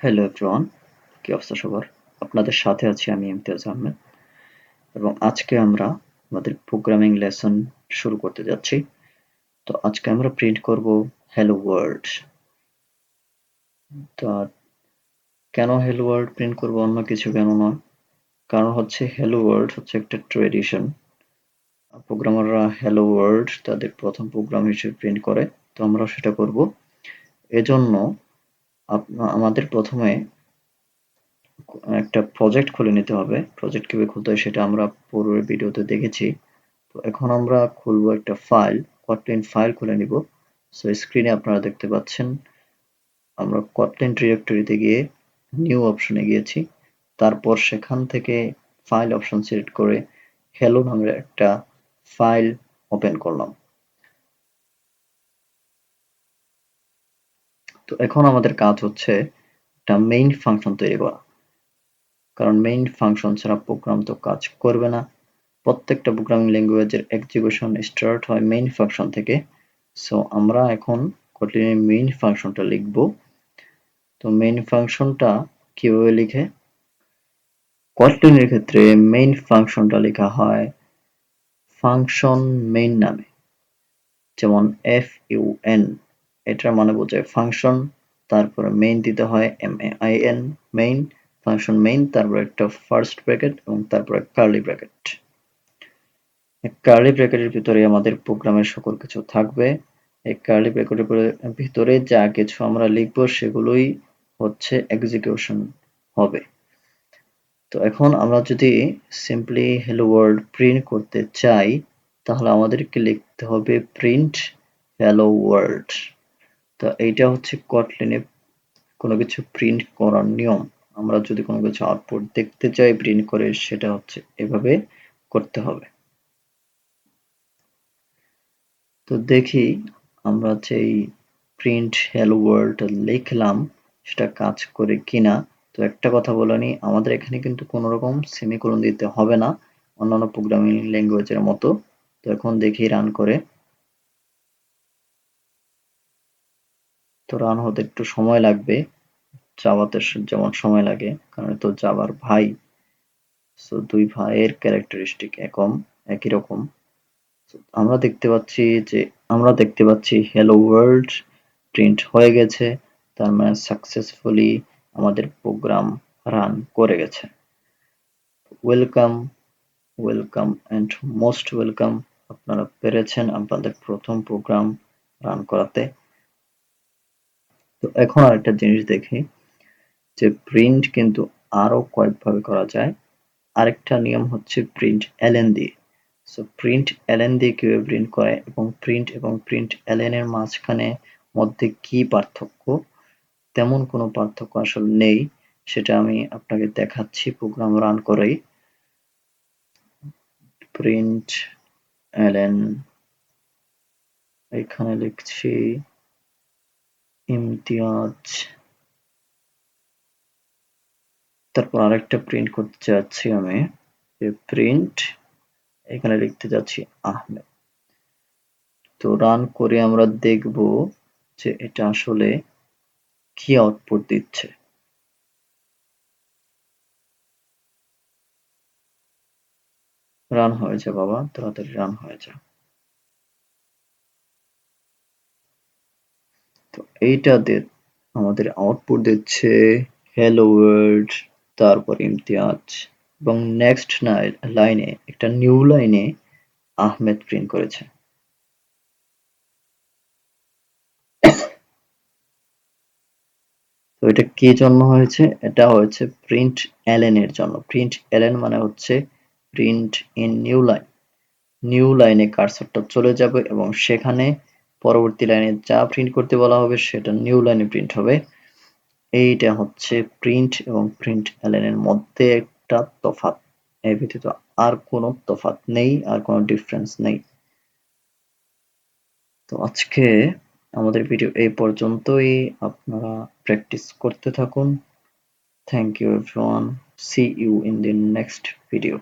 Hello everyone, কি অবস্থা সবার? আপনাদের সাথে আছি আমি ইমতিয়াজ আহমেদ এবং আজকে আমরা আমাদের প্রোগ্রামিং লেসন শুরু করতে যাচ্ছি। তো আজকে আমরা প্রিন্ট করব হ্যালো ওয়ার্ল্ড। তো কেন হ্যালো ওয়ার্ল্ড প্রিন্ট করব, অন্য কিছু কেন নয়? কারণ হচ্ছে হ্যালো ওয়ার্ল্ড হচ্ছে একটা ট্রেডিশন। প্রোগ্রামাররা হ্যালো ওয়ার্ল্ড তাদের প্রথম প্রোগ্রাম হিসেবে প্রিন্ট করে, তো আমরা সেটা করব। এজন্য আমাদের প্রথমে একটা প্রজেক্ট খুলে নিতে হবে। প্রজেক্ট কিভাবে খুলতে হয় সেটা আমরা পূর্বের ভিডিওতে দেখেছি। তো এখন আমরা খুলবো একটা ফাইল, কটলিন ফাইল খুলে নিব। সো স্ক্রিনে আপনারা দেখতে পাচ্ছেন আমরা কটলিন ডিরেক্টরিতে গিয়ে নিউ অপশনে গিয়েছি। তারপর সেখান থেকে ফাইল অপশন সিলেক্ট করে হ্যালো নামের একটা ফাইল ওপেন করলাম। তো এখন আমাদের কাজ হচ্ছে একটা মেইন ফাংশন তৈরি করা, কারণ মেইন ফাংশন ছাড়া প্রোগ্রাম তো কাজ করবে না। প্রত্যেকটা প্রোগ্রামিং ল্যাঙ্গুয়েজের এক্সিকিউশন স্টার্ট হয় মেইন ফাংশন থেকে। সো আমরা এখন কোটলিনের মেইন ফাংশনটা লিখব। তো মেইন ফাংশনটা কিভাবে লিখে? কোটলিনের ক্ষেত্রে মেইন ফাংশনটা লেখা হয় ফাংশন মেইন নামে, যেমন FUN, এটার মানে বোঝায় ফাংশন, তারপরে মেইন দিতে হয় MAIN, মেইন ফাংশন মেইন, তারপর একটা ফার্স্ট ব্র্যাকেট এবং তারপরে কার্লি ব্র্যাকেট। কার্লি ব্র্যাকেটের ভিতরে আমাদের প্রোগ্রামের সকল কিছু থাকবে। এই কার্লি ব্র্যাকেটের ভিতরে যা কিছু আমরা লিখবো সেগুলোই হচ্ছে এক্সিকিউশন হবে। তো এখন আমরা যদি সিম্পলি হ্যালো ওয়ার্ল্ড প্রিন্ট করতে চাই, তাহলে আমাদেরকে লিখতে হবে প্রিন্ট হ্যালো ওয়ার্ল্ড। তো এইটা হচ্ছে কটলিনে কোনো কিছু প্রিন্ট করার নিয়ম। আমরা যদি কোনো কিছু আউটপুট দেখতে চাই প্রিন্ট করে, সেটা হচ্ছে এভাবে করতে হবে। তো দেখি আমরা যেই প্রিন্ট হ্যালো ওয়ার্ল্ড লিখলাম সেটা কাজ করে কিনা। তো একটা কথা বলে নিই, আমাদের এখানে কিন্তু কোনো রকম সেমিকোলন দিতে হবে না অন্যান্য প্রোগ্রামিং ল্যাঙ্গুয়েজের মতো। তো এখন দেখি রান করে। তো রান হতে একটু সময় লাগবে, জাভাতে যেমন সময় লাগে, কারণ তো জাভার ভাই। সো দুই ভাইয়ের ক্যারেক্টারিস্টিক একই রকম। আমরা দেখতে পাচ্ছি হ্যালো ওয়ার্ল্ড প্রিন্ট হয়ে গেছে, তার মানে সাকসেসফুলি আমাদের প্রোগ্রাম রান করে গেছে। Welcome, welcome and most welcome, আপনারা পেরেছেন আপনাদের প্রথম প্রোগ্রাম রান করাতে। তো এখন আরেকটা জিনিস দেখি যে প্রিন্ট কিন্তু আরো কয়েকভাবে করা যায়। আরেকটা নিয়ম হচ্ছে প্রিন্ট এলএন দিয়ে। সো প্রিন্ট এলএন দিয়ে কিভাবে প্রিন্ট করে এবং প্রিন্ট এলএন এর মাঝখানে মধ্যে কি পার্থক্য? তেমন কোনো পার্থক্য আসলে নেই, সেটা আমি আপনাকে দেখাচ্ছি প্রোগ্রাম রান করেই। প্রিন্ট এলএন, এখানে লিখছি ইমতিয়াজ, তারপর আরেকটা প্রিন্ট করতে যাচ্ছি আমি, যে প্রিন্ট, এখানে লিখতে যাচ্ছি আহমেদ। তো রান করে আমরা দেখব যে এটা আসলে কি আউটপুট দিচ্ছে। রান হয়ে যা বাবা, তাড়াতাড়ি রান হয়ে যা। তো এইটা আমাদের আউটপুট দিচ্ছে হ্যালো ওয়ার্ল্ড, তারপর ইমতিয়াজ, এবং নেক্সট লাইনে একটা নিউ লাইনে আহমেদ প্রিন্ট করেছে। তো এটা কি জন্য হয়েছে? এটা হয়েছে প্রিন্ট এলএন এর জন্য। প্রিন্ট এলএন মানে হচ্ছে print in new line. New লাইনে কার্সরটা চলে যাবে এবং সেখানে পরবর্তী লাইনে যা প্রিন্ট করতে বলা হবে সেটা নিউ লাইনে প্রিন্ট হবে। এইটা হচ্ছে প্রিন্ট এবং প্রিন্ট এলএন এর মধ্যে একটা তফাৎ। এর ব্যতীত আর কোনো তফাৎ নেই, আর কোনো ডিফারেন্স নেই। তো আজকে আমাদের ভিডিও এই পর্যন্তই। আপনারা প্র্যাকটিস করতে থাকুন। Thank you everyone. See you in the next video.